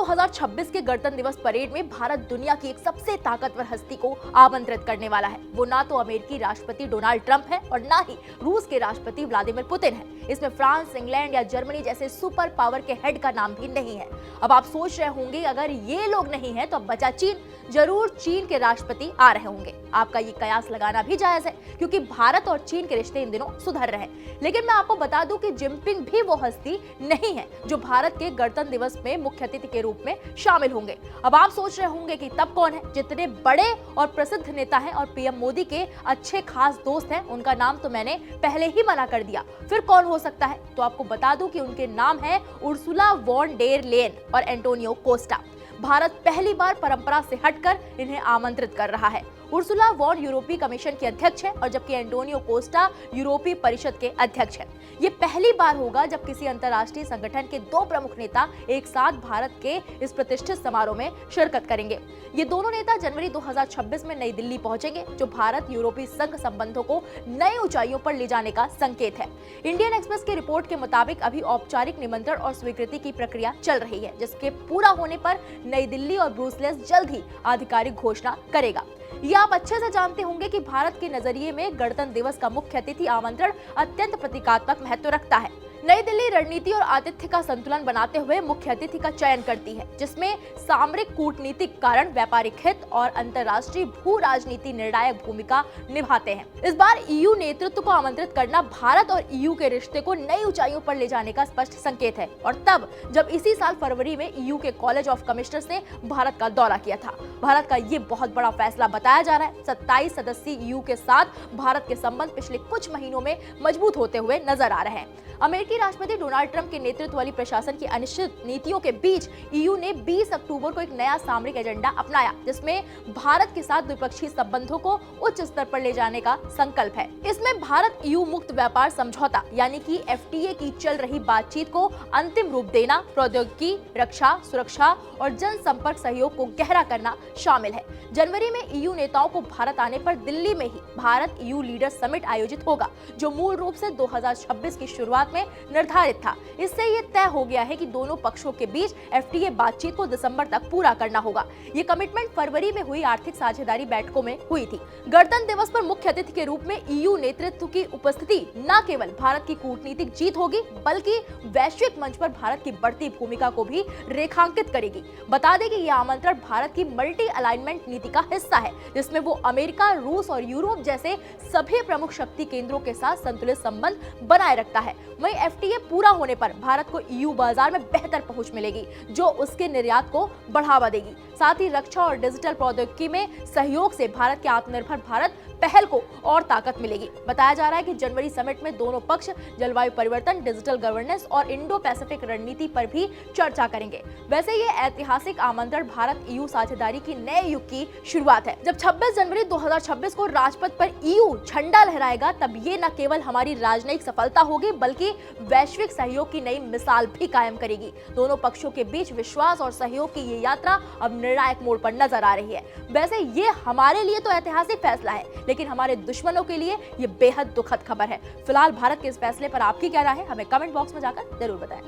2026 के गणतंत्र दिवस परेड में भारत दुनिया की एक सबसे ताकतवर हस्ती को आमंत्रित करने वाला है। वो ना तो अमेरिकी राष्ट्रपति डोनाल्ड ट्रंप है और ना ही रूस के राष्ट्रपति व्लादिमीर पुतिन है। इसमें फ्रांस, इंग्लैंड या जर्मनी जैसे सुपर पावर के हेड का नाम भी नहीं है। अब आप सोच रहे होंगे अगर ये लोग नहीं है तो अब बचा चीन। जरूर चीन के राष्ट्रपति आ रहे होंगे। आपका ये कयास लगाना भी जायज है क्योंकि भारत और चीन के रिश्ते इन दिनों सुधर रहे हैं। लेकिन मैं आपको बता दूं कि जिनपिंग भी वो हस्ती नहीं है जो भारत के गणतंत्र दिवस में मुख्य अतिथि के रूप में शामिल होंगे। अब आप सोच रहे होंगे कि तब कौन है? जितने बड़े और प्रसिद्ध नेता हैं और पीएम मोदी के अच्छे खास दोस्त हैं, उनका नाम तो मैंने पहले ही मना कर दिया। फिर कौन हो सकता है? तो आपको बता दूं कि उनके नाम है उर्सुला वॉन डेर लेयन और एंटोनियो कोस्टा। भारत पहली बार परंपरा से हटकर इन्हें आमंत्रित कर रहा है। उर्सुला वॉन यूरोपीय कमीशन के अध्यक्ष है और जबकि एंटोनियो कोस्टा यूरोपीय परिषद के अध्यक्ष हैं। ये पहली बार होगा जब किसी अंतर्राष्ट्रीय संगठन के दो प्रमुख नेता एक साथ भारत के इस प्रतिष्ठित समारोह में शिरकत करेंगे। ये दोनों नेता जनवरी 2026 में नई दिल्ली पहुंचेंगे, जो भारत यूरोपीय संघ संबंधों को नई ऊंचाइयों पर ले जाने का संकेत है। इंडियन एक्सप्रेस की रिपोर्ट के मुताबिक अभी औपचारिक निमंत्रण और स्वीकृति की प्रक्रिया चल रही है, जिसके पूरा होने पर नई दिल्ली और ब्रुसेल्स जल्द ही आधिकारिक घोषणा करेगा। ये आप अच्छे से जानते होंगे कि भारत के नजरिए में गणतंत्र दिवस का मुख्य अतिथि आमंत्रण अत्यंत प्रतीकात्मक महत्व रखता है। नई दिल्ली रणनीति और आतिथ्य का संतुलन बनाते हुए मुख्य अतिथि का चयन करती है, जिसमें सामरिक कूटनीतिक कारण, व्यापारिक हित और अंतर्राष्ट्रीय भू राजनीति निर्णायक भूमिका निभाते हैं। इस बार ईयू नेतृत्व को आमंत्रित करना भारत और ईयू के रिश्ते को नई ऊंचाइयों पर ले जाने का स्पष्ट संकेत है। और तब जब इसी साल फरवरी में ईयू के कॉलेज ऑफ कमिश्नर्स ने भारत का दौरा किया था। भारत का ये बहुत बड़ा फैसला बताया जा रहा है। 27 सदस्यीय ईयू के साथ भारत के संबंध पिछले कुछ महीनों में मजबूत होते हुए नजर आ रहे हैं। अमेरिकी राष्ट्रपति डोनाल्ड ट्रंप के नेतृत्व वाली प्रशासन की अनिश्चित नीतियों के बीच ईयू ने 20 अक्टूबर को एक नया सामरिक एजेंडा अपनाया, जिसमें भारत के साथ द्विपक्षीय संबंधों को उच्च स्तर पर ले जाने का संकल्प है। इसमें भारत ईयू मुक्त व्यापार समझौता यानी कि एफटीए की चल रही बातचीत को अंतिम रूप देना, प्रौद्योगिकी, रक्षा, सुरक्षा और जनसंपर्क सहयोग को गहरा करना शामिल है। जनवरी में ईयू नेताओं को भारत आने पर दिल्ली में ही भारत ईयू लीडर समिट आयोजित होगा, जो मूल रूप से 2026 की शुरुआत में निर्धारित था। इससे ये तय हो गया है कि दोनों पक्षों के बीच एफटीए बातचीत को दिसंबर तक पूरा करना होगा। ये कमिटमेंट फरवरी में हुई आर्थिक साझेदारी बैठकों में हुई थी। गणतंत्र दिवस पर मुख्य अतिथि के रूप में ईयू नेतृत्व की उपस्थिति न केवल भारत की कूटनीतिक जीत होगी, बल्कि वैश्विक मंच पर भारत की बढ़ती भूमिका को भी रेखांकित करेगी। बता दें कि यह आमंत्रण भारत की मल्टी अलाइनमेंट नीति का हिस्सा है, जिसमें वो अमेरिका, रूस और यूरोप जैसे सभी प्रमुख शक्ति केंद्रों के साथ संतुलित संबंध बनाए रखता है। वहीं एफटीए पूरा होने पर भारत को ईयू बाजार में बेहतर पहुंच मिलेगी, जो उसके निर्यात को बढ़ावा देगी। साथ ही रक्षा और डिजिटल प्रौद्योगिकी में सहयोग से भारत के आत्मनिर्भर भारत पहल को और ताकत मिलेगी। बताया जा रहा है कि जनवरी समिट में दोनों पक्ष जलवायु परिवर्तन, डिजिटल गवर्नेंस और इंडो पैसिफिक रणनीति पर भी चर्चा करेंगे। वैसे ये ऐतिहासिक आमंत्रण भारत ईयू साझेदारी की नए युग की शुरुआत है। जब 26 जनवरी 2026 को राजपथ पर ईयू झंडा लहराएगा, तब ये न केवल हमारी राजनयिक सफलता होगी, बल्कि वैश्विक सहयोग की नई मिसाल भी कायम करेगी। दोनों पक्षों के बीच विश्वास और सहयोग की ये यात्रा अब निर्णायक मोड़ पर नजर आ रही है। वैसे ये हमारे लिए तो ऐतिहासिक फैसला है, लेकिन हमारे दुश्मनों के लिए ये बेहद दुखद खबर है। फिलहाल भारत के इस फैसले पर आपकी क्या राय है? हमें कमेंट बॉक्स में जाकर जरूर बताएं।